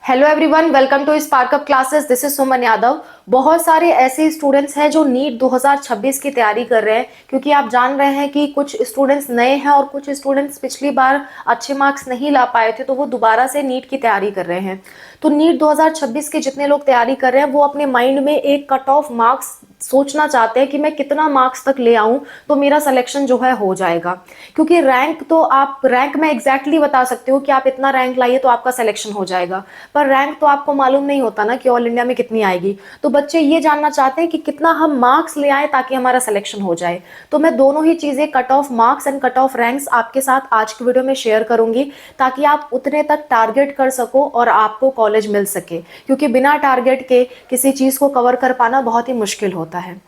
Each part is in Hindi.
Hello everyone, welcome to Spark Up classes. This is Suman Yadav. बहुत सारे ऐसे स्टूडेंट्स हैं जो नीट 2026 की तैयारी कर रहे हैं, क्योंकि आप जान रहे हैं कि कुछ स्टूडेंट्स नए हैं और कुछ स्टूडेंट्स पिछली बार अच्छे मार्क्स नहीं ला पाए थे, तो वो दोबारा से नीट की तैयारी कर रहे हैं। तो नीट 2026 के जितने लोग तैयारी कर रहे हैं वो अपने माइंड में एक कट ऑफ मार्क्स सोचना चाहते हैं कि मैं कितना मार्क्स तक ले आऊं तो मेरा सिलेक्शन जो है हो जाएगा। क्योंकि रैंक तो आप रैंक में एग्जैक्टली बता सकते हो कि आप इतना रैंक लाइए तो आपका सिलेक्शन हो जाएगा, पर रैंक तो आपको मालूम नहीं होता ना कि ऑल इंडिया में कितनी आएगी। तो बच्चे ये जानना चाहते हैं कि कितना हम मार्क्स ले आए ताकि हमारा सिलेक्शन हो जाए। तो मैं दोनों ही चीजें, cut off marks and cut off ranks, आपके साथ आज की वीडियो में शेयर करूंगी ताकि आप उतने तक टारगेट कर सको और आपको कॉलेज मिल सके, क्योंकि बिना टारगेट के किसी चीज को कवर कर पाना बहुत ही मुश्किल होता है।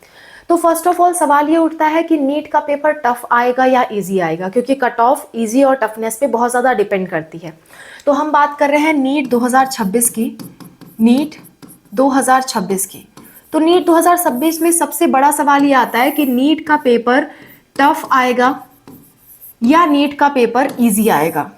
तो फर्स्ट ऑफ ऑल सवाल ये उठता है कि नीट का पेपर टफ आएगा या इजी आएगा, क्योंकि कट ऑफ इजी और टफनेस पे बहुत ज़्यादा डिपेंड करती है। तो हम बात कर रहे हैं नीट 2026 की। नीट 2026 की तो नीट 2026 में सबसे बड़ा सवाल ये आता है कि नीट का पेपर टफ आएगा या नीट का पेपर इजी आएगा।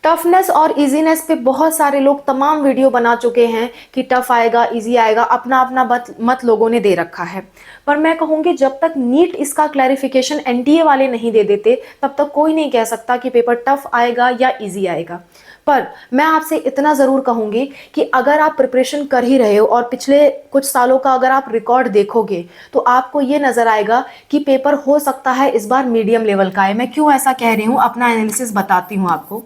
टफनेस और इजीनेस पे बहुत सारे लोग तमाम वीडियो बना चुके हैं कि टफ आएगा इजी आएगा, अपना अपना मत लोगों ने दे रखा है। पर मैं कहूँगी जब तक नीट इसका क्लैरिफिकेशन एनटीए वाले नहीं दे देते तब तक कोई नहीं कह सकता कि पेपर टफ आएगा या इजी आएगा। पर मैं आपसे इतना ज़रूर कहूँगी कि अगर आप प्रिपरेशन कर ही रहे हो और पिछले कुछ सालों का अगर आप रिकॉर्ड देखोगे तो आपको ये नज़र आएगा कि पेपर हो सकता है इस बार मीडियम लेवल का है। मैं क्यों ऐसा कह रही हूँ, अपना एनालिसिस बताती हूँ आपको।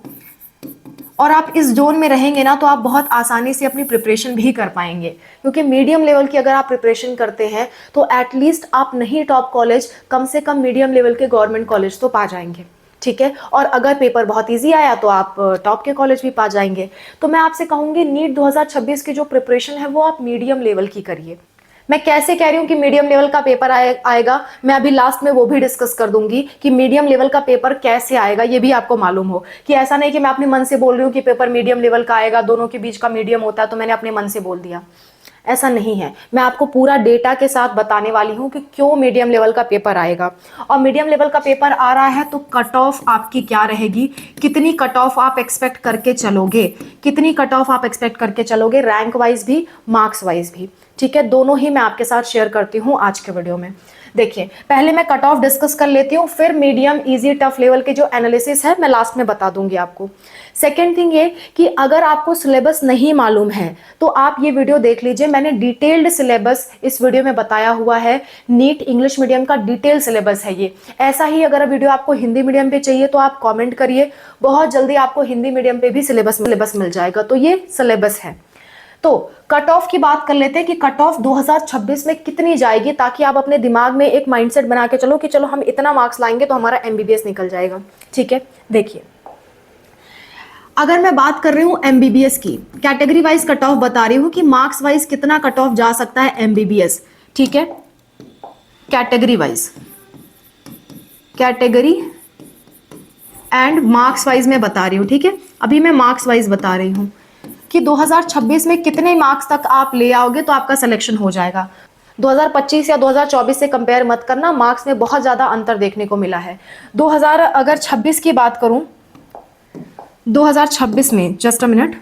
और आप इस जोन में रहेंगे ना तो आप बहुत आसानी से अपनी प्रिपरेशन भी कर पाएंगे, क्योंकि मीडियम लेवल की अगर आप प्रिपरेशन करते हैं तो एटलीस्ट आप नहीं टॉप कॉलेज, कम से कम मीडियम लेवल के गवर्नमेंट कॉलेज तो पा जाएंगे। ठीक है, और अगर पेपर बहुत इजी आया तो आप टॉप के कॉलेज भी पा जाएंगे। तो मैं आपसे कहूँगी नीट 2026 की जो प्रिपरेशन है वो आप मीडियम लेवल की करिए। मैं कैसे कह रही हूँ कि मीडियम लेवल का पेपर आएगा, मैं अभी लास्ट में वो भी डिस्कस कर दूंगी कि मीडियम लेवल का पेपर कैसे आएगा, ये भी आपको मालूम हो। कि ऐसा नहीं कि मैं अपने मन से बोल रही हूँ कि पेपर मीडियम लेवल का आएगा, दोनों के बीच का मीडियम होता है तो मैंने अपने मन से बोल दिया। ऐसा नहीं है, मैं आपको पूरा डेटा के साथ बताने वाली हूँ कि क्यों मीडियम लेवल का पेपर आएगा। और मीडियम लेवल का पेपर आ रहा है तो कट ऑफ आपकी क्या रहेगी, कितनी कट ऑफ आप एक्सपेक्ट करके चलोगे, कितनी कट ऑफ आप एक्सपेक्ट करके चलोगे, रैंक वाइज भी मार्क्स वाइज भी। ठीक है, दोनों ही मैं आपके साथ शेयर करती हूँ आज के वीडियो में। देखिए, पहले मैं कट ऑफ डिस्कस कर लेती हूँ, फिर मीडियम इजी टफ लेवल के जो एनालिसिस है मैं लास्ट में बता दूंगी आपको। सेकेंड थिंग ये कि अगर आपको सिलेबस नहीं मालूम है तो आप ये वीडियो देख लीजिए, मैंने डिटेल्ड सिलेबस इस वीडियो में बताया हुआ है। नीट इंग्लिश मीडियम का डिटेल सिलेबस है ये। ऐसा ही अगर वीडियो आपको हिंदी मीडियम पे चाहिए तो आप कॉमेंट करिए, बहुत जल्दी आपको हिंदी मीडियम पे भी सिलेबस मिल जाएगा। तो ये सिलेबस है। तो कट ऑफ की बात कर लेते हैं कि कट ऑफ 2026 में कितनी जाएगी, ताकि आप अपने दिमाग में एक माइंडसेट बना के चलो कि चलो हम इतना मार्क्स लाएंगे तो हमारा एमबीबीएस निकल जाएगा। ठीक है, देखिए, अगर मैं बात कर रही हूं एमबीबीएस की, कैटेगरी वाइज कट ऑफ बता रही हूं कि मार्क्स वाइज कितना कट ऑफ जा सकता है एमबीबीएस। ठीक है, category wise, category and marks wise मैं बता रही हूं। ठीक है, अभी मैं मार्क्स वाइज बता रही हूं कि 2026 में कितने मार्क्स तक आप ले आओगे तो आपका सिलेक्शन हो जाएगा। 2025 या 2024 से कंपेयर मत करना, मार्क्स में बहुत ज़्यादा अंतर देखने को मिला है। 2026 की बात करूं, 2026 में, जस्ट अ मिनट,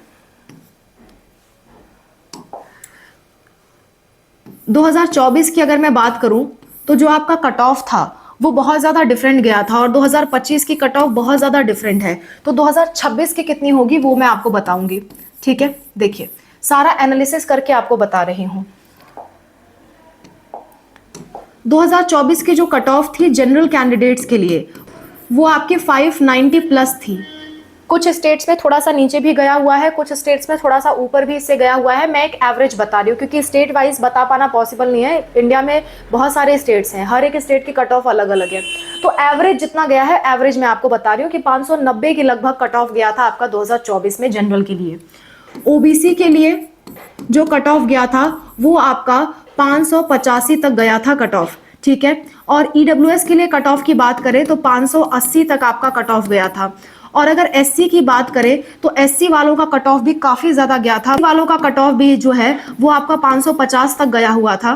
2024 की अगर मैं बात करूं तो जो आपका कट ऑफ था वो बहुत ज़्यादा डिफरेंट गया था और 2025 की कट ऑफ बहुत ज़्यादा डिफरेंट है। तो 2026 की कितनी होगी वो मैं आपको बताऊंगी। ठीक है, देखिए, सारा एनालिसिस करके आपको बता रही हूं। 2024 की जो कट ऑफ थी जनरल कैंडिडेट्स के लिए वो आपके 590 प्लस थी। कुछ स्टेट्स में थोड़ा सा नीचे भी गया हुआ है, कुछ स्टेट्स में थोड़ा सा ऊपर भी इससे गया हुआ है। मैं एक एवरेज बता रही हूँ क्योंकि स्टेट वाइज बता पाना पॉसिबल नहीं है। इंडिया में बहुत सारे स्टेट्स हैं, हर एक स्टेट की कट ऑफ अलग अलग है। तो एवरेज जितना गया है, एवरेज मैं आपको बता रही हूँ कि 590 के लगभग कट ऑफ गया था आपका 2024 में जनरल के लिए। ओबीसी के लिए जो कट ऑफ गया था वो आपका 585 तक गया था कट ऑफ। ठीक है, और ईडब्ल्यूएस के लिए कट ऑफ की बात करें तो 580 तक आपका कट ऑफ गया था। और अगर एससी की बात करें तो एससी वालों का कट ऑफ भी काफी ज्यादा गया था, वालों का कट ऑफ भी जो है वो आपका 550 तक गया हुआ था,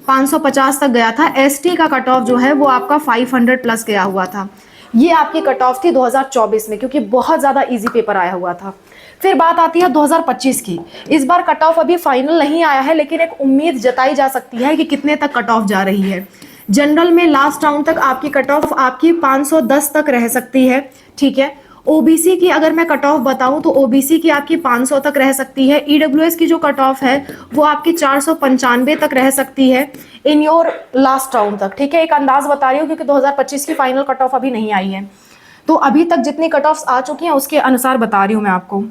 550 तक गया था। एसटी का कट ऑफ जो है वो आपका 500 प्लस गया हुआ था। ये आपकी कट ऑफ थी 2024 में, क्योंकि बहुत ज़्यादा इजी पेपर आया हुआ था। फिर बात आती है 2025 की। इस बार कट ऑफ अभी फाइनल नहीं आया है, लेकिन एक उम्मीद जताई जा सकती है कि कितने तक कट ऑफ जा रही है। जनरल में लास्ट राउंड तक आपकी कट ऑफ आपकी 510 तक रह सकती है, ठीक है। ओबीसी की अगर मैं कट ऑफ बताऊं तो ओबीसी की आपकी 500 तक रह सकती है। ईडब्ल्यूएस की जो कट ऑफ है वो आपकी 495 तक रह सकती है इन योर लास्ट राउंड तक, ठीक है। एक अंदाज बता रही हूँ क्योंकि 2025 की फाइनल कट ऑफ अभी नहीं आई है, तो अभी तक जितनी कट ऑफ्स आ चुकी हैं उसके अनुसार बता रही हूँ मैं आपको।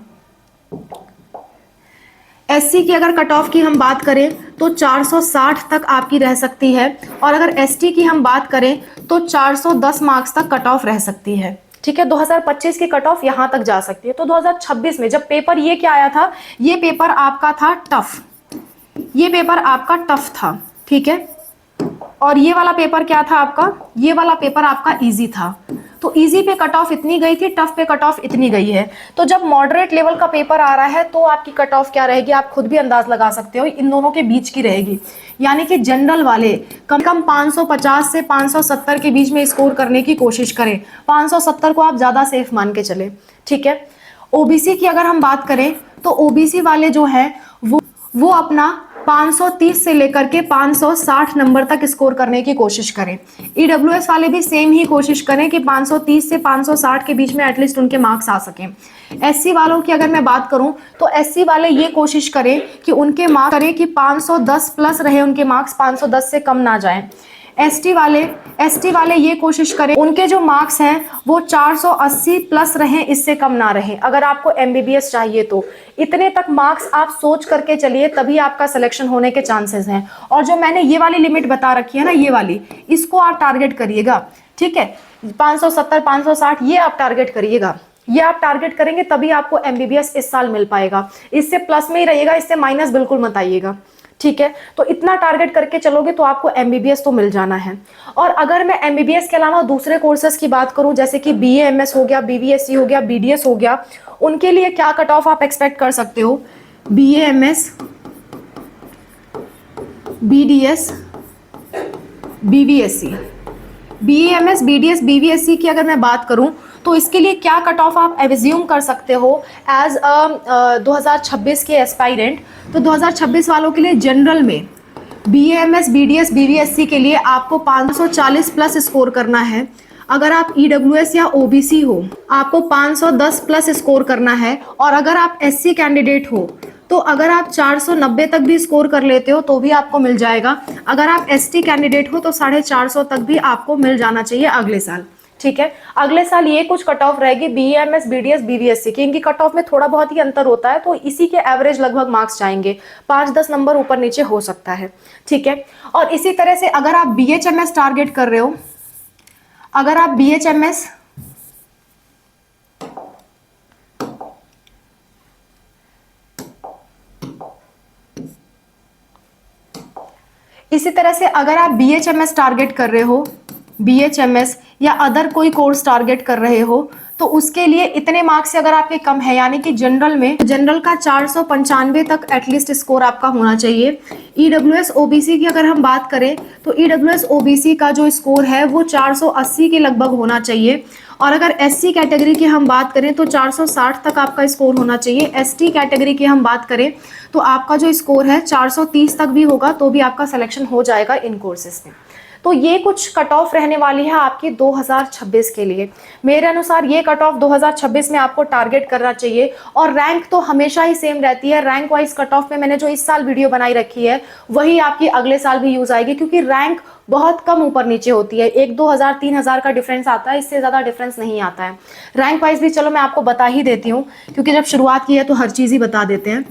एससी की अगर कट ऑफ की हम बात करें तो 460 तक आपकी रह सकती है, और अगर एसटी की हम बात करें तो 410 मार्क्स तक कट ऑफ रह सकती है, ठीक है। 2025 की कट ऑफ यहां तक जा सकती है। तो 2026 में जब पेपर ये क्या आया था, ये पेपर आपका था टफ, ये पेपर आपका टफ था, ठीक है। और ये वाला पेपर क्या था आपका, ये वाला पेपर आपका इजी था। तो इजी पे कट ऑफ इतनी गई थी, टफ पे कट ऑफ इतनी गई है। तो जब मॉडरेट लेवल का पेपर आ रहा है तो आपकी कट ऑफ क्या रहेगी, आप खुद भी अंदाज लगा सकते हो, इन दोनों के बीच की रहेगी। यानी कि जनरल वाले कम से कम 550 से 570 के बीच में स्कोर करने की कोशिश करें। 570 को आप ज्यादा सेफ मान के चले, ठीक है। ओबीसी की अगर हम बात करें तो ओबीसी वाले जो है वो अपना 530 से लेकर के 560 नंबर तक स्कोर करने की कोशिश करें। ईडब्ल्यूएस वाले भी सेम ही कोशिश करें कि 530 से 560 के बीच में एटलीस्ट उनके मार्क्स आ सकें। एससी वालों की अगर मैं बात करूं तो एससी वाले ये कोशिश करें कि उनके मार्क्स करें कि 510 प्लस रहे उनके मार्क्स, 510 से कम ना जाएं। एसटी वाले ये कोशिश करें उनके जो मार्क्स हैं वो 480 प्लस रहें, इससे कम ना रहें। अगर आपको एमबीबीएस चाहिए तो इतने तक मार्क्स आप सोच करके चलिए, तभी आपका सिलेक्शन होने के चांसेस हैं। और जो मैंने ये वाली लिमिट बता रखी है ना, ये वाली, इसको आप टारगेट करिएगा, ठीक है। 570 560 ये आप टारगेट करिएगा, ये आप टारगेट करेंगे तभी आपको एमबीबीएस इस साल मिल पाएगा। इससे प्लस में ही रहिएगा, इससे माइनस बिल्कुल मत आइएगा, ठीक है। तो इतना टारगेट करके चलोगे तो आपको एमबीबीएस तो मिल जाना है। और अगर मैं एमबीबीएस के अलावा दूसरे कोर्सेज की बात करूं, जैसे कि बीएएमएस हो गया, बीवीएससी हो गया, बीडीएस हो गया, उनके लिए क्या कट ऑफ आप एक्सपेक्ट कर सकते हो। BAMS, BDS, BVSc, BAMS, BDS, BVSc की अगर मैं बात करूं तो इसके लिए क्या कट ऑफ आप एज्यूम कर सकते हो एज 2026 के एस्पायरेंट। तो 2026 वालों के लिए जनरल में बीएएमएस, बीडीएस, बीवीएससी के लिए आपको 540 प्लस स्कोर करना है। अगर आप ईडब्ल्यूएस या ओबीसी हो आपको 510 प्लस स्कोर करना है। और अगर आप एससी कैंडिडेट हो तो अगर आप 490 तक भी स्कोर कर लेते हो तो भी आपको मिल जाएगा। अगर आप एसटी कैंडिडेट हो तो 450 तक भी आपको मिल जाना चाहिए अगले साल, ठीक है। अगले साल ये कुछ कट ऑफ रहेगी बीएएमएस, बीडीएस, बीवीएससी की। इनकी कट ऑफ में थोड़ा बहुत ही अंतर होता है, तो इसी के एवरेज लगभग मार्क्स जाएंगे, 5-10 नंबर ऊपर नीचे हो सकता है, ठीक है। और इसी तरह से अगर आप बीएचएमएस टारगेट कर रहे हो, अगर आप बीएचएमएस इसी तरह से अगर आप बीएचएमएस टारगेट कर रहे हो, बीएचएमएस या अदर कोई कोर्स टारगेट कर रहे हो, तो उसके लिए इतने मार्क्स से अगर आपके कम है, यानी कि जनरल में जनरल का 495 तक एटलीस्ट स्कोर आपका होना चाहिए। ईडब्ल्यूएस ओबीसी की अगर हम बात करें तो ईडब्ल्यूएस ओबीसी का जो स्कोर है वो 480 के लगभग होना चाहिए। और अगर एससी कैटेगरी की हम बात करें तो 460 तक आपका स्कोर होना चाहिए। एसटी कैटेगरी की हम बात करें तो आपका जो स्कोर है 430 तक भी होगा तो भी आपका सिलेक्शन हो जाएगा इन कोर्सेज में। तो ये कुछ कट ऑफ रहने वाली है आपकी 2026 के लिए। मेरे अनुसार ये कट ऑफ 2026 में आपको टारगेट करना चाहिए। और रैंक तो हमेशा ही सेम रहती है, रैंक वाइज कट ऑफ में मैंने जो इस साल वीडियो बनाई रखी है वही आपकी अगले साल भी यूज आएगी, क्योंकि रैंक बहुत कम ऊपर नीचे होती है, 1-2 हज़ार 3 हज़ार का डिफरेंस आता है, इससे ज़्यादा डिफरेंस नहीं आता है। रैंक वाइज भी चलो मैं आपको बता ही देती हूँ, क्योंकि जब शुरुआत की है तो हर चीज़ ही बता देते हैं।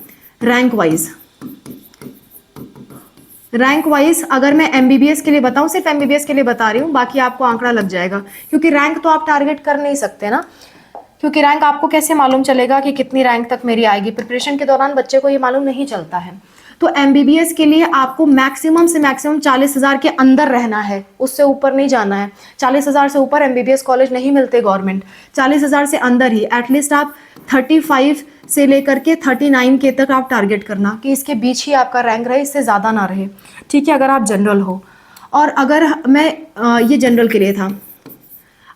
रैंक वाइज अगर मैं एमबीबीएस के लिए बताऊं, सिर्फ एमबीबीएस के लिए बता रही हूं, बाकी आपको आंकड़ा लग जाएगा, क्योंकि रैंक तो आप टारगेट कर नहीं सकते ना, क्योंकि रैंक आपको कैसे मालूम चलेगा कि कितनी रैंक तक मेरी आएगी। प्रिपरेशन के दौरान बच्चे को ये मालूम नहीं चलता है। तो एमबीबीएस के लिए आपको मैक्सिमम से मैक्सिमम 40,000 के अंदर रहना है, उससे ऊपर नहीं जाना है। 40,000 से ऊपर एमबीबीएस कॉलेज नहीं मिलते गवर्नमेंट, 40,000 से अंदर ही एटलीस्ट आप 35 से लेकर के 39 के तक आप टारगेट करना कि इसके बीच ही आपका रैंक रहे, इससे ज़्यादा ना रहे, ठीक है, अगर आप जनरल हो। और अगर मैं ये जनरल के लिए था,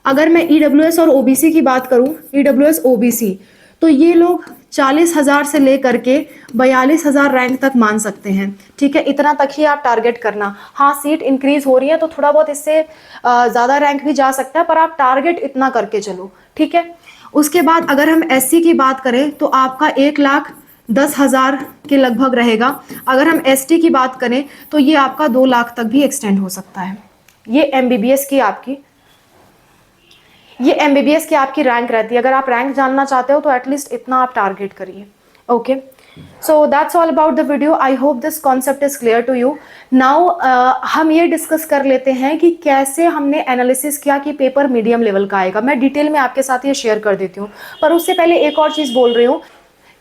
अगर मैं ईडब्ल्यूएस और ओबीसी की बात करूं, ईडब्ल्यूएस ओबीसी, तो ये लोग 40,000 से लेकर के 42,000 रैंक तक मान सकते हैं। ठीक है, इतना तक ही आप टारगेट करना। हाँ, सीट इंक्रीज हो रही है तो थोड़ा बहुत इससे ज़्यादा रैंक भी जा सकता है, पर आप टारगेट इतना करके चलो। ठीक है, उसके बाद अगर हम एससी की बात करें तो आपका 1,10,000 के लगभग रहेगा। अगर हम एसटी की बात करें तो ये आपका 2 लाख तक भी एक्सटेंड हो सकता है। ये एमबीबीएस की आपकी आपकी रैंक रहती है। अगर आप रैंक जानना चाहते हो तो एटलीस्ट इतना आप टारगेट करिए। Okay, so that's all about the video. I hope this concept is clear to you. Now हम ये डिस्कस कर लेते हैं कि कैसे हमने एनालिसिस किया कि पेपर मीडियम लेवल का आएगा। मैं डिटेल में आपके साथ ये शेयर कर देती हूँ, पर उससे पहले एक और चीज़ बोल रही हूँ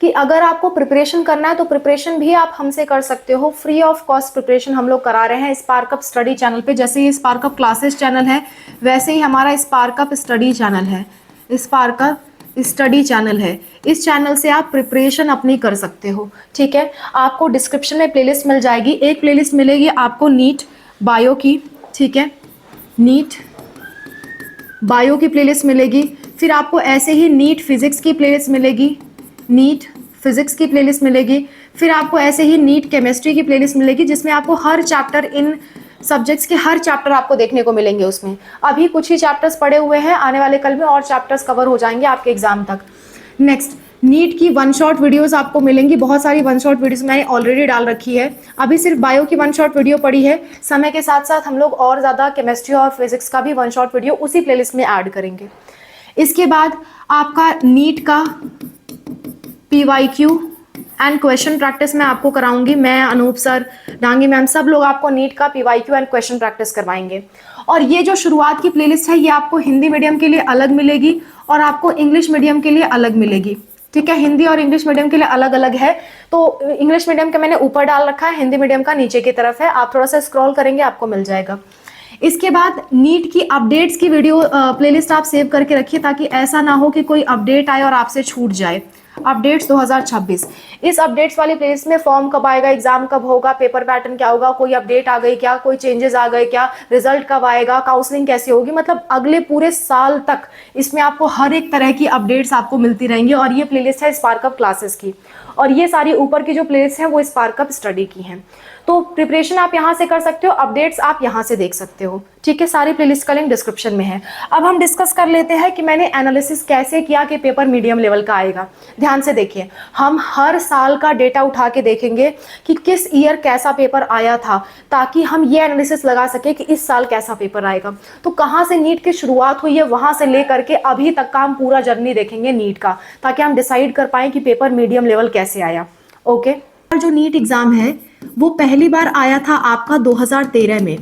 कि अगर आपको प्रिपरेशन करना है तो प्रिपरेशन भी आप हमसे कर सकते हो। फ्री ऑफ कॉस्ट प्रिपरेशन हम लोग करा रहे हैं स्पार्कअप स्टडी चैनल पे। जैसे ये स्पार्कअप क्लासेस चैनल है, वैसे ही हमारा स्पार्कअप स्टडी चैनल है। स्पार्कअप स्टडी चैनल है, इस चैनल से आप प्रिपरेशन अपनी कर सकते हो। ठीक है, आपको डिस्क्रिप्शन में प्लेलिस्ट मिल जाएगी। एक प्लेलिस्ट मिलेगी आपको नीट बायो की। ठीक है, नीट बायो की प्लेलिस्ट मिलेगी। फिर आपको ऐसे ही नीट फिजिक्स की प्लेलिस्ट मिलेगी, नीट फिजिक्स की प्लेलिस्ट मिलेगी। फिर आपको ऐसे ही नीट केमिस्ट्री की प्लेलिस्ट मिलेगी, जिसमें आपको हर चैप्टर, इन सब्जेक्ट्स के हर चैप्टर आपको देखने को मिलेंगे। उसमें अभी कुछ ही चैप्टर्स पड़े हुए हैं, आने वाले कल में और चैप्टर्स कवर हो जाएंगे आपके एग्जाम तक। नेक्स्ट, नीट की 1 शॉट वीडियोस आपको मिलेंगी। बहुत सारी 1 शॉट वीडियोस मैंने ऑलरेडी डाल रखी है। अभी सिर्फ बायो की 1 शॉट वीडियो पड़ी है। समय के साथ साथ हम लोग और ज़्यादा केमिस्ट्री और फिजिक्स का भी 1 शॉट वीडियो उसी प्लेलिस्ट में ऐड करेंगे। इसके बाद आपका नीट का PYQ एंड क्वेश्चन प्रैक्टिस मैं आपको कराऊंगी। मैं, अनूप सर, डांगी मैम, सब लोग आपको नीट का PYQ एंड क्वेश्चन प्रैक्टिस करवाएंगे। और ये जो शुरुआत की प्लेलिस्ट है, ये आपको हिंदी मीडियम के लिए अलग मिलेगी और आपको इंग्लिश मीडियम के लिए अलग मिलेगी। ठीक है, हिंदी और इंग्लिश मीडियम के लिए अलग अलग है। तो इंग्लिश मीडियम का मैंने ऊपर डाल रखा है, हिंदी मीडियम का नीचे की तरफ है। आप थोड़ा सा स्क्रॉल करेंगे, आपको मिल जाएगा। इसके बाद नीट की अपडेट्स की वीडियो प्लेलिस्ट आप सेव करके रखिए, ताकि ऐसा ना हो कि कोई अपडेट आए और आपसे छूट जाए। अपडेट्स 2026, इस अपडेट्स वाली प्लेलिस्ट में फॉर्म कब आएगा, एग्जाम कब होगा, पेपर पैटर्न क्या होगा, कोई अपडेट आ गई क्या, कोई चेंजेस आ गए क्या, रिजल्ट कब आएगा, काउंसलिंग कैसी होगी, मतलब अगले पूरे साल तक इसमें आपको हर एक तरह की अपडेट्स आपको मिलती रहेंगी। और ये प्लेलिस्ट है स्पार्कअप क्लासेस की, और ये सारी ऊपर की जो प्लेलिस्ट है वो स्पार्कअप स्टडी की हैं। तो प्रिपरेशन आप यहाँ से कर सकते हो, अपडेट्स आप यहाँ से देख सकते हो। ठीक है, सारी प्लेलिस्ट का लिंक डिस्क्रिप्शन में है। अब हम डिस्कस कर लेते हैं कि मैंने एनालिसिस कैसे किया कि पेपर मीडियम लेवल का आएगा। ध्यान से देखिए, हम हर साल का डेटा उठा के देखेंगे कि किस ईयर कैसा पेपर आया था, ताकि हम ये एनालिसिस लगा सके कि इस साल कैसा पेपर आएगा। तो कहाँ से नीट की शुरुआत हुई है, वहाँ से लेकर के अभी तक का हम पूरा जर्नी देखेंगे नीट का, ताकि हम डिसाइड कर पाएँ कि पेपर मीडियम लेवल कैसे आया। ओके, और जो नीट एग्जाम है वो पहली बार आया था आपका 2013 में।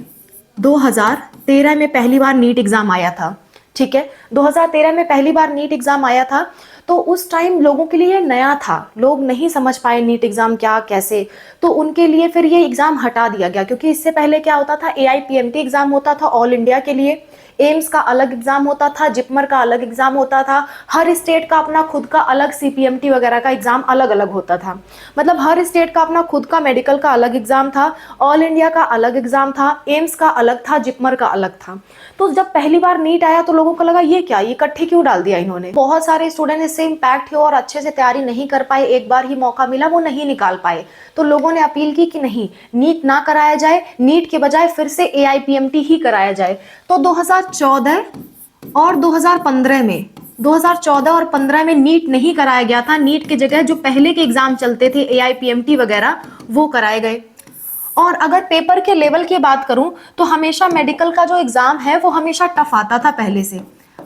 2013 में पहली बार नीट एग्जाम आया था। ठीक है, 2013 में पहली बार नीट एग्जाम आया था। तो उस टाइम लोगों के लिए नया था, लोग नहीं समझ पाए नीट एग्जाम क्या कैसे, तो उनके लिए फिर ये एग्जाम हटा दिया गया। क्योंकि इससे पहले क्या होता था, AIPMT एग्जाम होता था ऑल इंडिया के लिए, एम्स का अलग एग्जाम होता था, जिपमर का अलग एग्जाम होता था, हर स्टेट का अपना खुद का अलग CPMT वगैरह का एग्जाम अलग अलग होता था। मतलब हर स्टेट का अपना खुद का मेडिकल का अलग एग्जाम था, ऑल इंडिया का अलग एग्जाम था, एम्स का अलग था, जिपमर का अलग था। तो जब पहली बार नीट आया तो लोगों को लगा ये क्या, ये इकट्ठे क्यों डाल दिया इन्होंने। बहुत सारे स्टूडेंट इससे इम्पैक्ट हुए और अच्छे से तैयारी नहीं कर पाए, एक बार ही मौका मिला वो नहीं निकाल पाए। तो लोगों ने अपील की कि नहीं, नीट ना कराया जाए, नीट के बजाय फिर से AIPMT ही कराया जाए। तो 2014 और 2015 में, 2014 और 15 में नीट नहीं कराया गया था। नीट की जगह जो पहले के एग्जाम चलते थे AIPMT वगैरह, वो कराए गए। और अगर पेपर के लेवल की बात करूं तो हमेशा मेडिकल का जो एग्जाम है वो हमेशा टफ आता था, पहले से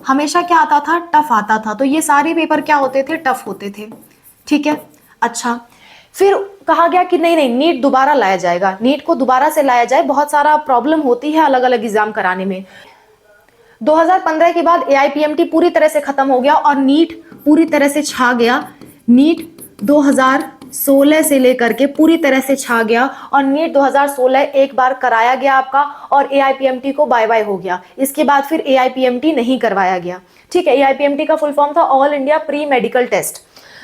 हमेशा क्या आता था, टफ आता था। तो ये सारे पेपर क्या होते थे, टफ होते थे। ठीक है, अच्छा, फिर कहा गया कि नहीं नहीं, नीट दोबारा लाया जाएगा, नीट को दोबारा से लाया जाए, बहुत सारा प्रॉब्लम होती है अलग अलग एग्जाम कराने में। 2015 के बाद AIPMT पूरी तरह से खत्म हो गया और नीट पूरी तरह से छा गया। नीट 2016 से लेकर के पूरी तरह से छा गया और नीट 2016 एक बार कराया गया आपका और AIPMT को बाय बाय हो गया। इसके बाद फिर AIPMT नहीं करवाया गया। ठीक है, AIPMT का फुल फॉर्म था all India pre medical test.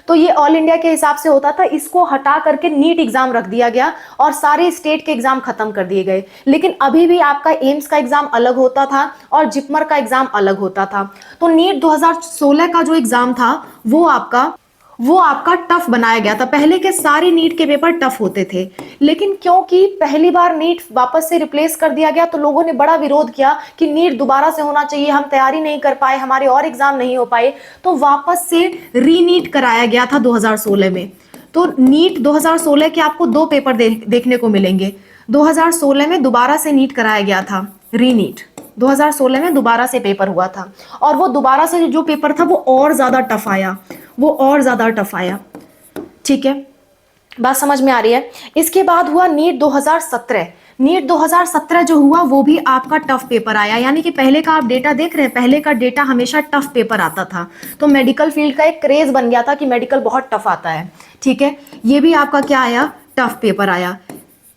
तो ये ऑल इंडिया के हिसाब से होता था, इसको हटा करके नीट एग्जाम रख दिया गया और सारे स्टेट के एग्जाम खत्म कर दिए गए। लेकिन अभी भी आपका एम्स का एग्जाम अलग होता था और जिपमर का एग्जाम अलग होता था। तो नीट 2016 का जो एग्जाम था वो आपका टफ बनाया गया था। पहले के सारे नीट के पेपर टफ होते थे, लेकिन क्योंकि पहली बार नीट वापस से रिप्लेस कर दिया गया तो लोगों ने बड़ा विरोध किया कि नीट दोबारा से होना चाहिए, हम तैयारी नहीं कर पाए, हमारे और एग्जाम नहीं हो पाए, तो वापस से रीनीट कराया गया था 2016 में। तो नीट 2016 के आपको दो पेपर देखने को मिलेंगे। 2016 में दोबारा से नीट कराया गया था, रीनीट 2016 में दोबारा से पेपर हुआ था, और वो दोबारा से जो पेपर था वो और ज्यादा टफ आया, ठीक है, बात समझ में आ रही है। इसके बाद हुआ नीट 2017। नीट 2017 जो हुआ वो भी आपका टफ पेपर आया, यानी कि पहले का आप डेटा देख रहे हैं, पहले का डेटा हमेशा टफ पेपर आता था। तो मेडिकल फील्ड का एक क्रेज बन गया था कि मेडिकल बहुत टफ आता है, ठीक है। ये भी आपका क्या आया, टफ पेपर आया,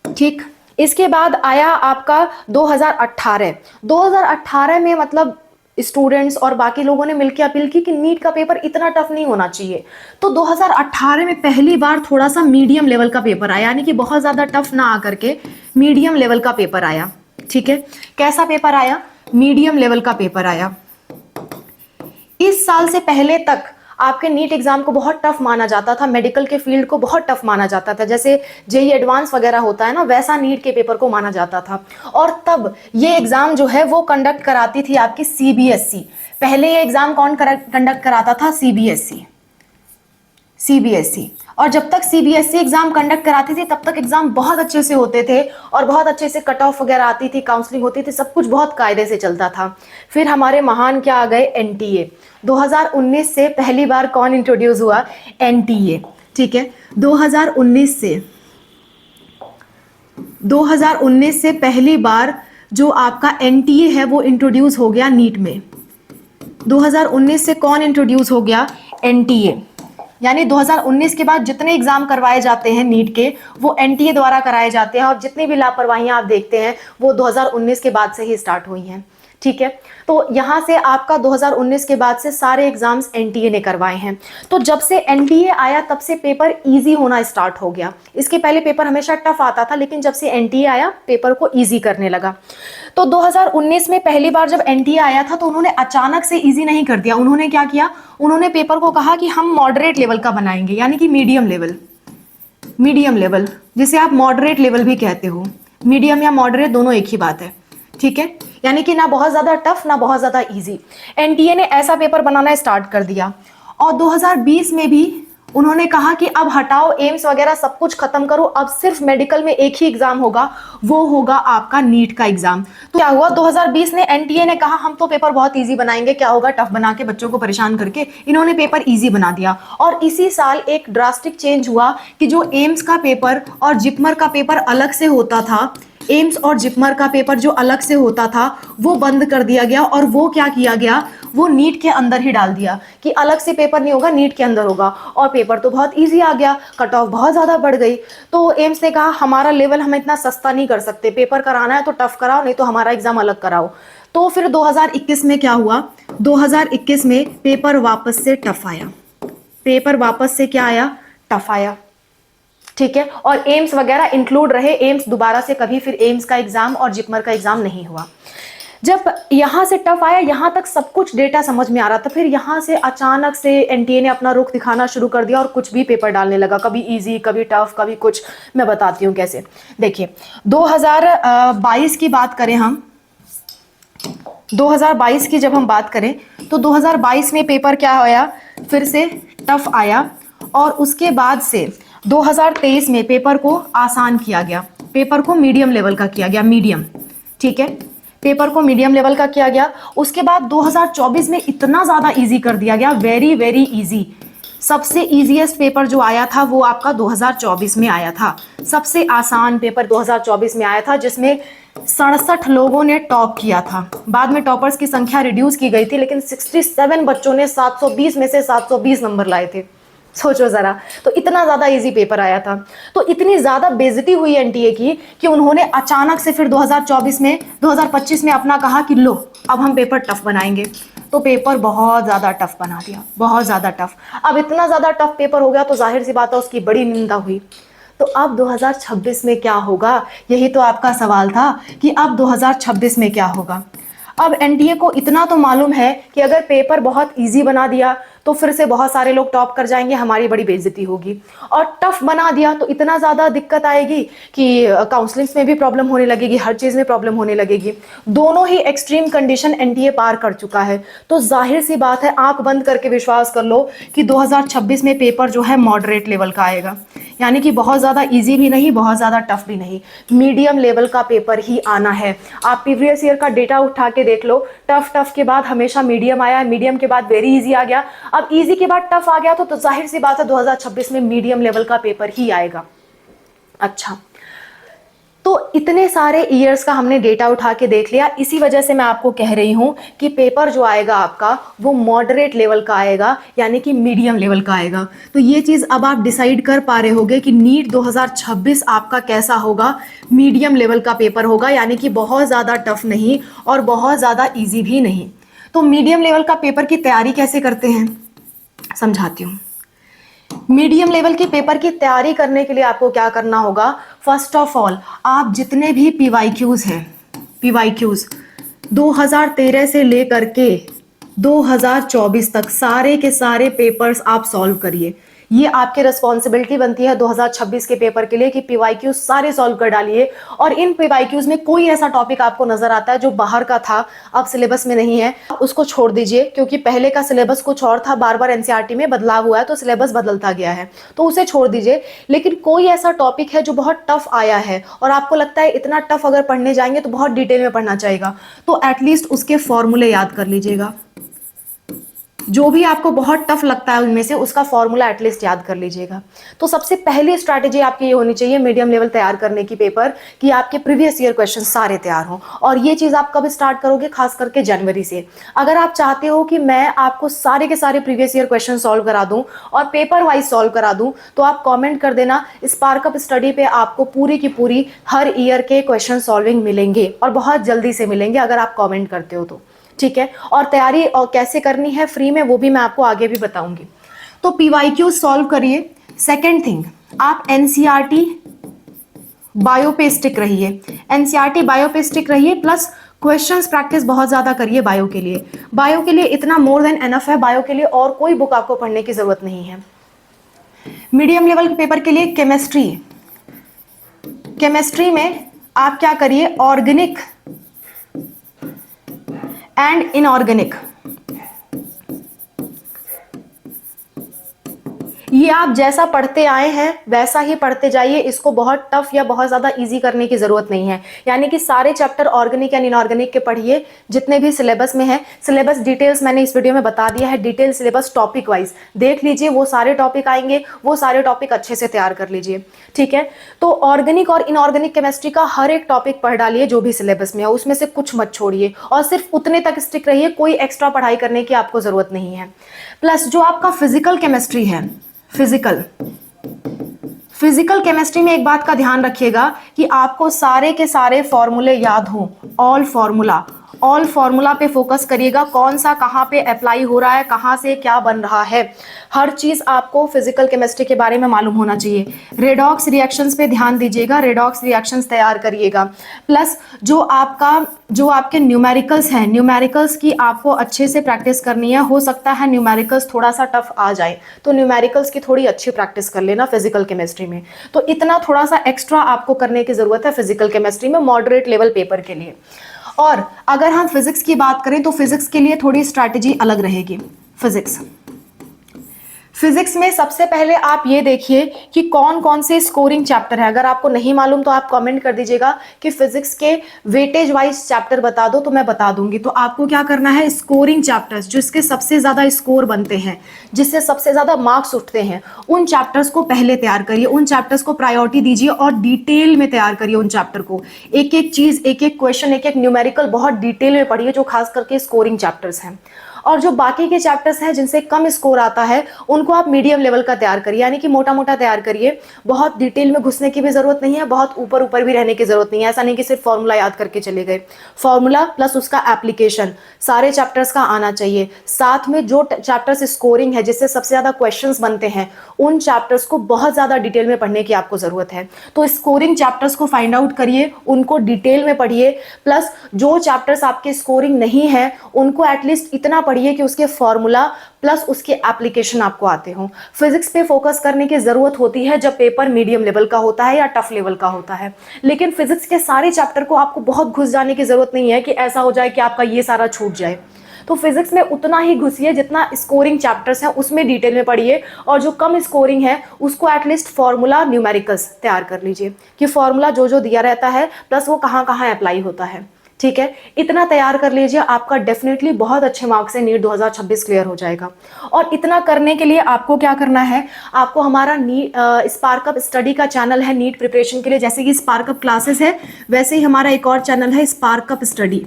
ठीक। इसके बाद आया आपका 2018 में, मतलब स्टूडेंट्स और बाकी लोगों ने मिलकर अपील की कि नीट का पेपर इतना टफ नहीं होना चाहिए। तो 2018 में पहली बार थोड़ा सा मीडियम लेवल का पेपर आया, यानी कि बहुत ज्यादा टफ ना आकर के मीडियम लेवल का पेपर आया, ठीक है। कैसा पेपर आया, मीडियम लेवल का पेपर आया। इस साल से पहले तक आपके नीट एग्जाम को बहुत टफ माना जाता था, मेडिकल के फील्ड को बहुत टफ माना जाता था, जैसे जेई एडवांस वगैरह होता है ना, वैसा नीट के पेपर को माना जाता था। और तब ये एग्जाम जो है वो कंडक्ट कराती थी आपकी सीबीएसई। पहले ये एग्जाम कौन कंडक्ट कराता था, सीबीएसई। और जब तक सीबीएसई एग्जाम कंडक्ट कराती थी तब तक एग्जाम बहुत अच्छे से होते थे और बहुत अच्छे से कट ऑफ वगैरह आती थी, काउंसलिंग होती थी, सब कुछ बहुत कायदे से चलता था। फिर हमारे महान क्या आ गए, एनटीए। 2019 से पहली बार कौन इंट्रोड्यूस हुआ, एनटीए, ठीक है। 2019 से पहली बार जो आपका एनटीए है वो इंट्रोड्यूस हो गया नीट में। 2019 से कौन इंट्रोड्यूस हो गया, एनटीए। यानी 2019 के बाद जितने एग्जाम करवाए जाते हैं नीट के वो एनटीए द्वारा कराए जाते हैं, और जितनी भी लापरवाहियां आप देखते हैं वो 2019 के बाद से ही स्टार्ट हुई हैं, ठीक है। तो यहां से आपका 2019 के बाद से सारे एग्जाम्स एनटीए ने करवाए हैं। तो जब से एनटीए आया तब से पेपर इजी होना स्टार्ट हो गया। इसके पहले पेपर हमेशा टफ आता था, लेकिन जब से एनटीए आया पेपर को इजी करने लगा। तो 2019 में पहली बार जब एनटीए आया था तो उन्होंने अचानक से इजी नहीं कर दिया। उन्होंने क्या किया, उन्होंने पेपर को कहा कि हम मॉडरेट लेवल का बनाएंगे, यानी कि मीडियम लेवल जिसे आप मॉडरेट लेवल भी कहते हो। मीडियम या मॉडरेट दोनों एक ही बात है, ठीक है। यानी कि ना बहुत ज्यादा टफ ना बहुत ज्यादा इजी। एनटीए ने ऐसा पेपर बनाना स्टार्ट कर दिया। और 2020 में भी उन्होंने कहा कि अब हटाओ एम्स वगैरह सब कुछ खत्म करो, अब सिर्फ मेडिकल में एक ही एग्जाम होगा, वो होगा आपका नीट का एग्जाम। तो क्या हुआ, 2020 में एनटीए ने कहा हम तो पेपर बहुत इजी बनाएंगे, क्या होगा, टफ बना के बच्चों को परेशान करके। इन्होंने पेपर इजी बना दिया। और इसी साल एक ड्रास्टिक चेंज हुआ कि जो एम्स का पेपर और जिपमर का पेपर अलग से होता था, एम्स और जिपमर का पेपर जो अलग से होता था वो बंद कर दिया गया। और वो क्या किया गया, वो नीट के अंदर ही डाल दिया कि अलग से पेपर नहीं होगा, नीट के अंदर होगा। और पेपर तो बहुत इजी आ गया, कट ऑफ बहुत ज़्यादा बढ़ गई। तो एम्स ने कहा हमारा लेवल हम इतना सस्ता नहीं कर सकते, पेपर कराना है तो टफ कराओ, नहीं तो हमारा एग्जाम अलग कराओ। तो फिर 2021 में क्या हुआ, 2021 में पेपर वापस से टफ आया, पेपर वापस से क्या आया, टफ आया, ठीक है। और एम्स वगैरह इंक्लूड रहे, एम्स दोबारा से कभी फिर एम्स का एग्जाम और जिपमर का एग्जाम नहीं हुआ। जब यहां से टफ आया, यहां तक सब कुछ डेटा समझ में आ रहा था, फिर यहां से अचानक से एनटीए ने अपना रुख दिखाना शुरू कर दिया और कुछ भी पेपर डालने लगा, कभी इजी कभी टफ कभी कुछ। मैं बताती हूँ कैसे। देखिए 2022 की बात करें हम, 2022 की जब हम बात करें तो 2022 में पेपर क्या आया, फिर से टफ आया। और उसके बाद से 2023 में पेपर को आसान किया गया, पेपर को मीडियम लेवल का किया गया, मीडियम, ठीक है, पेपर को मीडियम लेवल का किया गया। उसके बाद 2024 में इतना ज्यादा इजी कर दिया गया, वेरी वेरी इजी। सबसे इजीएस्ट पेपर जो आया था वो आपका 2024 में आया था, सबसे आसान पेपर 2024 में आया था, जिसमें 67 लोगों ने टॉप किया था। बाद में टॉपर्स की संख्या रिड्यूस की गई थी, लेकिन 67 बच्चों ने 720 में से 720 नंबर लाए थे। सोचो जरा, तो इतना ज्यादा इजी पेपर आया था। तो इतनी ज्यादा बेइज्जती हुई एनटीए की कि उन्होंने अचानक से फिर 2024 में 2025 में अपना कहा कि लो अब हम पेपर टफ बनाएंगे। तो पेपर बहुत ज़्यादा टफ बना दिया, बहुत ज़्यादा टफ। अब इतना ज़्यादा टफ पेपर हो गया तो जाहिर सी बात है उसकी बड़ी निंदा हुई। तो अब 2026 में क्या होगा, यही तो आपका सवाल था कि अब 2026 में क्या होगा। अब एनटीए को इतना तो मालूम है कि अगर पेपर बहुत इजी बना दिया तो फिर से बहुत सारे लोग टॉप कर जाएंगे, हमारी बड़ी बेइज्जती होगी। और टफ बना दिया तो इतना ज़्यादा दिक्कत आएगी कि काउंसलिंग्स में भी प्रॉब्लम होने लगेगी, हर चीज़ में प्रॉब्लम होने लगेगी। दोनों ही एक्सट्रीम कंडीशन एनटीए पार कर चुका है। तो जाहिर सी बात है, आंख बंद करके विश्वास कर लो कि 2026 में पेपर जो है मॉडरेट लेवल का आएगा, यानी कि बहुत ज़्यादा इजी भी नहीं, बहुत ज़्यादा टफ भी नहीं, मीडियम लेवल का पेपर ही आना है। आप प्रीवियस ईयर का डेटा उठा के देख लो, टफ के बाद हमेशा मीडियम आया, मीडियम के बाद वेरी इजी आ गया, अब इजी के बाद टफ आ गया, तो जाहिर सी बात है 2026 में मीडियम लेवल का पेपर ही आएगा। अच्छा, तो इतने सारे ईयर्स का हमने डेटा उठा के देख लिया, इसी वजह से मैं आपको कह रही हूं कि पेपर जो आएगा आपका वो मॉडरेट लेवल का आएगा, यानी कि मीडियम लेवल का आएगा। तो ये चीज़ अब आप डिसाइड कर पा रहे होंगे कि नीट 2026 आपका कैसा होगा, मीडियम लेवल का पेपर होगा, यानी कि बहुत ज़्यादा टफ नहीं और बहुत ज़्यादा ईजी भी नहीं। तो मीडियम लेवल का पेपर की तैयारी कैसे करते हैं समझाती हूँ। मीडियम लेवल के पेपर की तैयारी करने के लिए आपको क्या करना होगा, फर्स्ट ऑफ ऑल आप जितने भी पीवाईक्यूज हैं, पीवाईक्यूज 2013 से लेकर के 2024 तक सारे के सारे पेपर्स आप सॉल्व करिए। ये आपकी रिस्पॉन्सिबिलिटी बनती है 2026 के पेपर के लिए कि पीवाईक्यूज सारे सॉल्व कर डालिए। और इन पीवाईक्यूज में कोई ऐसा टॉपिक आपको नजर आता है जो बाहर का था, अब सिलेबस में नहीं है, उसको छोड़ दीजिए, क्योंकि पहले का सिलेबस कुछ और था, बार बार एनसीईआरटी में बदलाव हुआ है तो सिलेबस बदलता गया है, तो उसे छोड़ दीजिए। लेकिन कोई ऐसा टॉपिक है जो बहुत टफ आया है और आपको लगता है इतना टफ अगर पढ़ने जाएंगे तो बहुत डिटेल में पढ़ना चाहिएगा, तो एटलीस्ट उसके फॉर्मूले याद कर लीजिएगा। जो भी आपको बहुत टफ लगता है उनमें से उसका फॉर्मूला एटलीस्ट याद कर लीजिएगा। तो सबसे पहली स्ट्रैटेजी आपकी ये होनी चाहिए मीडियम लेवल तैयार करने की पेपर, कि आपके प्रीवियस ईयर क्वेश्चन सारे तैयार हों। और ये चीज़ आप कब स्टार्ट करोगे, खास करके जनवरी से। अगर आप चाहते हो कि मैं आपको सारे के सारे प्रीवियस ईयर क्वेश्चन सॉल्व करा दूं और पेपर वाइज सॉल्व करा दूं, तो आप कॉमेंट कर देना, स्पार्कअप स्टडी पे आपको पूरी की पूरी हर ईयर के क्वेश्चन सॉल्विंग मिलेंगे और बहुत जल्दी से मिलेंगे अगर आप कॉमेंट करते हो तो, ठीक है। और तैयारी और कैसे करनी है फ्री में, वो भी मैं आपको आगे भी बताऊंगी। तो पीवाईक्यू सॉल्व करिए। सेकंड थिंग, आप एनसीईआरटी बायो पे स्टिक रहिए, एनसीईआरटी बायो पे स्टिक रहिए, प्लस क्वेश्चंस प्रैक्टिस बहुत ज्यादा करिए बायो के लिए। बायो के लिए इतना मोर देन एनफ है, बायो के लिए और कोई बुक आपको पढ़ने की जरूरत नहीं है। मीडियम लेवल पेपर के लिए केमिस्ट्री, केमिस्ट्री में आप क्या करिए, ऑर्गेनिक एंड इनऑर्गेनिक, ये आप जैसा पढ़ते आए हैं वैसा ही पढ़ते जाइए, इसको बहुत टफ या बहुत ज्यादा इजी करने की जरूरत नहीं है। यानी कि सारे चैप्टर ऑर्गेनिक एंड इनऑर्गेनिक के पढ़िए जितने भी सिलेबस में है। सिलेबस डिटेल्स मैंने इस वीडियो में बता दिया है, डिटेल सिलेबस टॉपिक वाइज देख लीजिए, वो सारे टॉपिक आएंगे, वो सारे टॉपिक अच्छे से तैयार कर लीजिए, ठीक है। तो ऑर्गेनिक और इनऑर्गेनिक केमिस्ट्री का हर एक टॉपिक पढ़ डालिए जो भी सिलेबस में है, उसमें से कुछ मत छोड़िए और सिर्फ उतने तक स्टिक रहिए, कोई एक्स्ट्रा पढ़ाई करने की आपको जरूरत नहीं है। प्लस जो आपका फिजिकल केमिस्ट्री है, फिजिकल केमिस्ट्री में एक बात का ध्यान रखिएगा कि आपको सारे के सारे फॉर्मूले याद हो, ऑल फॉर्मूला पे फोकस करिएगा, कौन सा कहाँ पे अप्लाई हो रहा है, कहाँ से क्या बन रहा है, हर चीज आपको फिजिकल केमिस्ट्री के बारे में मालूम होना चाहिए। रेडॉक्स रिएक्शंस पे ध्यान दीजिएगा, रेडॉक्स रिएक्शंस तैयार करिएगा। प्लस जो आपके न्यूमेरिकल्स हैं, न्यूमेरिकल्स की आपको अच्छे से प्रैक्टिस करनी है। हो सकता है न्यूमेरिकल्स थोड़ा सा टफ आ जाए, तो न्यूमेरिकल्स की थोड़ी अच्छी प्रैक्टिस कर लेना फिजिकल केमिस्ट्री में। तो इतना थोड़ा सा एक्स्ट्रा आपको करने की जरूरत है फिजिकल केमिस्ट्री में मॉडरेट लेवल पेपर के लिए। और अगर हम फिजिक्स की बात करें तो फिजिक्स के लिए थोड़ी स्ट्रैटेजी अलग रहेगी। फिजिक्स में सबसे पहले आप ये देखिए कि कौन कौन से स्कोरिंग चैप्टर है। अगर आपको नहीं मालूम तो आप कमेंट कर दीजिएगा कि फिजिक्स के वेटेज वाइज चैप्टर बता दो, तो मैं बता दूंगी। तो आपको क्या करना है, स्कोरिंग चैप्टर्स जिसके सबसे ज्यादा स्कोर बनते हैं, जिससे सबसे ज्यादा मार्क्स उठते हैं, उन चैप्टर्स को पहले तैयार करिए, उन चैप्टर्स को प्रायोरिटी दीजिए और डिटेल में तैयार करिए उन चैप्टर को। एक एक चीज, एक एक क्वेश्चन, एक एक न्यूमेरिकल बहुत डिटेल में पढ़िए, जो खास करके स्कोरिंग चैप्टर्स हैं। और जो बाकी के चैप्टर्स हैं जिनसे कम स्कोर आता है उनको आप मीडियम लेवल का तैयार करिए, यानी कि मोटा मोटा तैयार करिए। बहुत डिटेल में घुसने की भी जरूरत नहीं है, बहुत ऊपर ऊपर भी रहने की जरूरत नहीं है। ऐसा नहीं कि सिर्फ फॉर्मूला याद करके चले गए, फॉर्मूला प्लस उसका एप्लीकेशन सारे चैप्टर्स का आना चाहिए। साथ में जो चैप्टर्स स्कोरिंग है, जिससे सबसे ज्यादा क्वेश्चंस बनते हैं, उन चैप्टर्स को बहुत ज्यादा डिटेल में पढ़ने की आपको जरूरत है। तो स्कोरिंग चैप्टर्स को फाइंड आउट करिए, उनको डिटेल में पढ़िए, प्लस जो चैप्टर्स आपके स्कोरिंग नहीं है उनको एटलीस्ट इतना पढ़िए कि उसके फॉर्मूला प्लस उसके एप्लीकेशन आपको आते हो। फिजिक्स पे फोकस करने की जरूरत होती है जब पेपर मीडियम लेवल का होता है या टफ लेवल का होता है, लेकिन फिजिक्स के सारे चैप्टर को आपको बहुत घुस जाने की जरूरत नहीं है कि ऐसा हो जाए कि आपका ये सारा छूट जाए। तो फिजिक्स में उतना ही घुसिए जितना स्कोरिंग चैप्टर्स हैं उसमें डिटेल में पढ़िए, और जो कम स्कोरिंग है उसको एटलीस्ट फॉर्मूला न्यूमेरिकल्स तैयार कर लीजिए कि फॉर्मूला जो जो दिया रहता है प्लस वो कहाँ कहाँ अप्लाई होता है। ठीक है, इतना तैयार कर लीजिए, आपका डेफिनेटली बहुत अच्छे मार्क्स से नीट 2026 क्लियर हो जाएगा। और इतना करने के लिए आपको क्या करना है, आपको हमारा स्पार्कअप स्टडी का चैनल है नीट प्रिपरेशन के लिए, जैसे कि स्पार्कअप क्लासेस है वैसे ही हमारा एक और चैनल है Spark Up study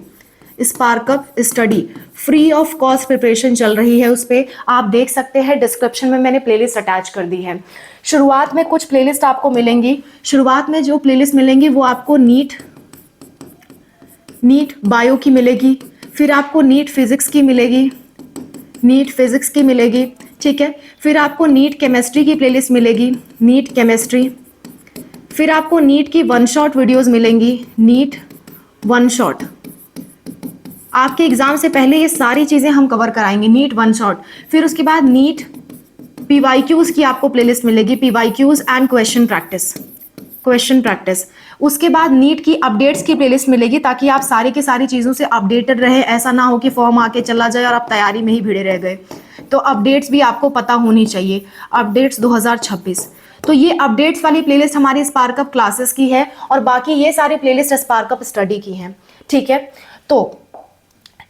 free of cost preparation चल रही है। उस पर आप देख सकते हैं, डिस्क्रिप्शन में मैंने प्लेलिस्ट अटैच कर दी है। शुरुआत में कुछ प्लेलिस्ट आपको मिलेंगी, शुरुआत में जो प्लेलिस्ट मिलेंगी वो आपको नीट बायो की मिलेगी, फिर आपको नीट फिजिक्स की मिलेगी, ठीक है। फिर आपको नीट केमिस्ट्री की प्लेलिस्ट मिलेगी, नीट केमिस्ट्री। फिर आपको नीट की वन शॉट वीडियोस मिलेंगी, नीट वन शॉट। आपके एग्जाम से पहले ये सारी चीजें हम कवर कराएंगे, नीट वन शॉट। फिर उसके बाद नीट पीवाईक्यूज की आपको प्लेलिस्ट मिलेगी, पीवाईक्यूज एंड क्वेश्चन प्रैक्टिस। उसके बाद नीट की अपडेट्स की प्लेलिस्ट मिलेगी, ताकि आप सारी की सारी चीज़ों से अपडेटेड रहे। ऐसा ना हो कि फॉर्म आके चला जाए और आप तैयारी में ही भिड़े रह गए। तो अपडेट्स भी आपको पता होनी चाहिए, अपडेट्स 2026। तो ये अपडेट्स वाली प्लेलिस्ट हमारी स्पार्कअप क्लासेस की है, और बाकी ये सारी प्लेलिस्ट स्पार्कअप स्टडी की हैं। ठीक है, तो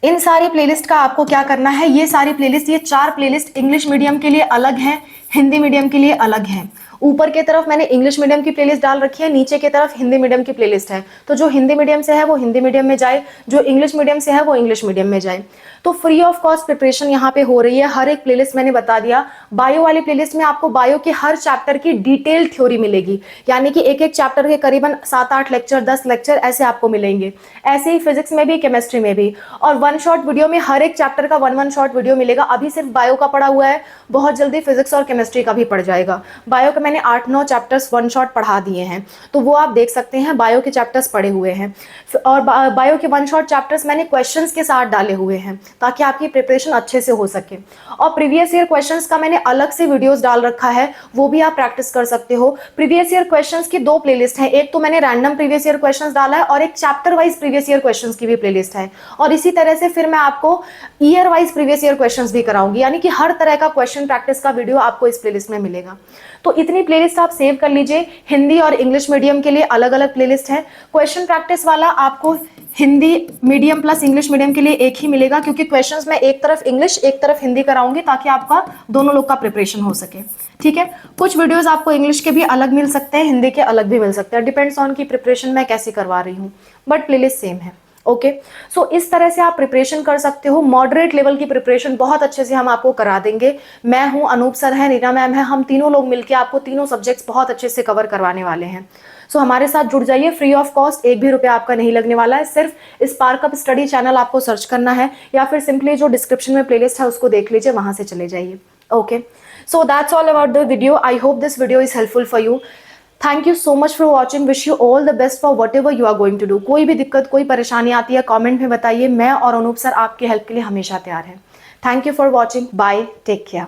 इन सारी प्लेलिस्ट का आपको क्या करना है, ये सारी प्लेलिस्ट, ये 4 प्लेलिस्ट इंग्लिश मीडियम के लिए अलग हैं, हिंदी मीडियम के लिए अलग हैं। ऊपर के तरफ मैंने इंग्लिश मीडियम की प्लेलिस्ट डाल रखी है, नीचे की तरफ हिंदी मीडियम की प्लेलिस्ट है। तो जो हिंदी मीडियम से है वो हिंदी मीडियम में जाए, जो इंग्लिश मीडियम से है वो इंग्लिश मीडियम में जाए। तो फ्री ऑफ कॉस्ट प्रिपरेशन यहाँ पे हो रही है, हर एक प्लेलिस्ट मैंने बता दिया। बायो वाली प्लेलिस्ट में आपको बायो के हर चैप्टर की डिटेल थ्योरी मिलेगी, यानी कि एक एक चैप्टर के करीबन 7-8 लेक्चर, 10 लेक्चर ऐसे आपको मिलेंगे। ऐसे ही फिजिक्स में भी, केमिस्ट्री में भी। और वन शॉट वीडियो में हर एक चैप्टर का वन शॉट वीडियो मिलेगा। अभी सिर्फ बायो का पढ़ा हुआ है, बहुत जल्दी फिजिक्स और केमिस्ट्री का भी पड़ जाएगा। बायो का मैंने 8-9 चैप्टर्स वन शॉट पढ़ा दिए हैं, तो वो आप देख सकते हैं, बायो के चैप्टर्स पढ़े हुए हैं। और बायो के वन शॉट चैप्टर्स मैंने क्वेश्चंस के साथ डाले हुए हैं, ताकि आपकी प्रिपरेशन अच्छे से हो सके। और प्रीवियस ईयर क्वेश्चंस का मैंने अलग से वीडियोस डाल रखा है, वो भी आप प्रैक्टिस कर सकते हो। प्रीवियस ईयर क्वेश्चंस की 2 प्लेलिस्ट है, एक तो मैंने रैंडम प्रीवियस ईयर क्वेश्चंस डाला है, और एक chapter wise previous year questions की भी प्लेलिस्ट है। और इसी तरह से फिर मैं आपको year wise previous year questions भी कराऊंगी, यानी कि हर तरह का क्वेश्चन प्रैक्टिस का वीडियो आपको इस प्लेलिस्ट में मिलेगा। तो इतनी प्लेलिस्ट आप सेव कर लीजिए। हिंदी और इंग्लिश मीडियम के लिए अलग अलग प्लेलिस्ट है। क्वेश्चन प्रैक्टिस वाला आपको Hindi medium plus English medium के लिए एक ही मिलेगा, क्योंकि क्वेश्चंस मैं एक तरफ इंग्लिश एक तरफ हिंदी कराऊंगी, ताकि आपका दोनों लोग का प्रिपरेशन हो सके। ठीक है, कुछ वीडियोस आपको इंग्लिश के भी अलग मिल सकते हैं, हिंदी के अलग भी मिल सकते हैं, डिपेंड्स ऑन की प्रिपरेशन मैं कैसे करवा रही हूँ, बट प्लेलिस्ट सेम है। ओके, सो इस तरह से आप प्रिपरेशन कर सकते हो। मॉडरेट लेवल की प्रिपरेशन बहुत अच्छे से हम आपको करा देंगे। मैं हूं, अनूप सर है, नीना मैम है, हम तीनों लोग मिलकर आपको तीनों सब्जेक्ट्स बहुत अच्छे से कवर करवाने वाले हैं। सो हमारे साथ जुड़ जाइए, फ्री ऑफ कॉस्ट, 1 भी रुपया आपका नहीं लगने वाला है। सिर्फ स्पार्कअप स्टडी चैनल आपको सर्च करना है, या फिर सिंपली जो डिस्क्रिप्शन में प्लेलिस्ट है उसको देख लीजिए, वहां से चले जाइए। Okay, so that's all about the video. I hope this video is helpful for you. Thank you so much for watching. Wish you all the best for whatever you are going to do. कोई भी दिक्कत, कोई परेशानी आती है, कमेंट में बताइए। मैं और अनूप सर आपके हेल्प के लिए हमेशा तैयार हैं। Thank you for watching. Bye, take care.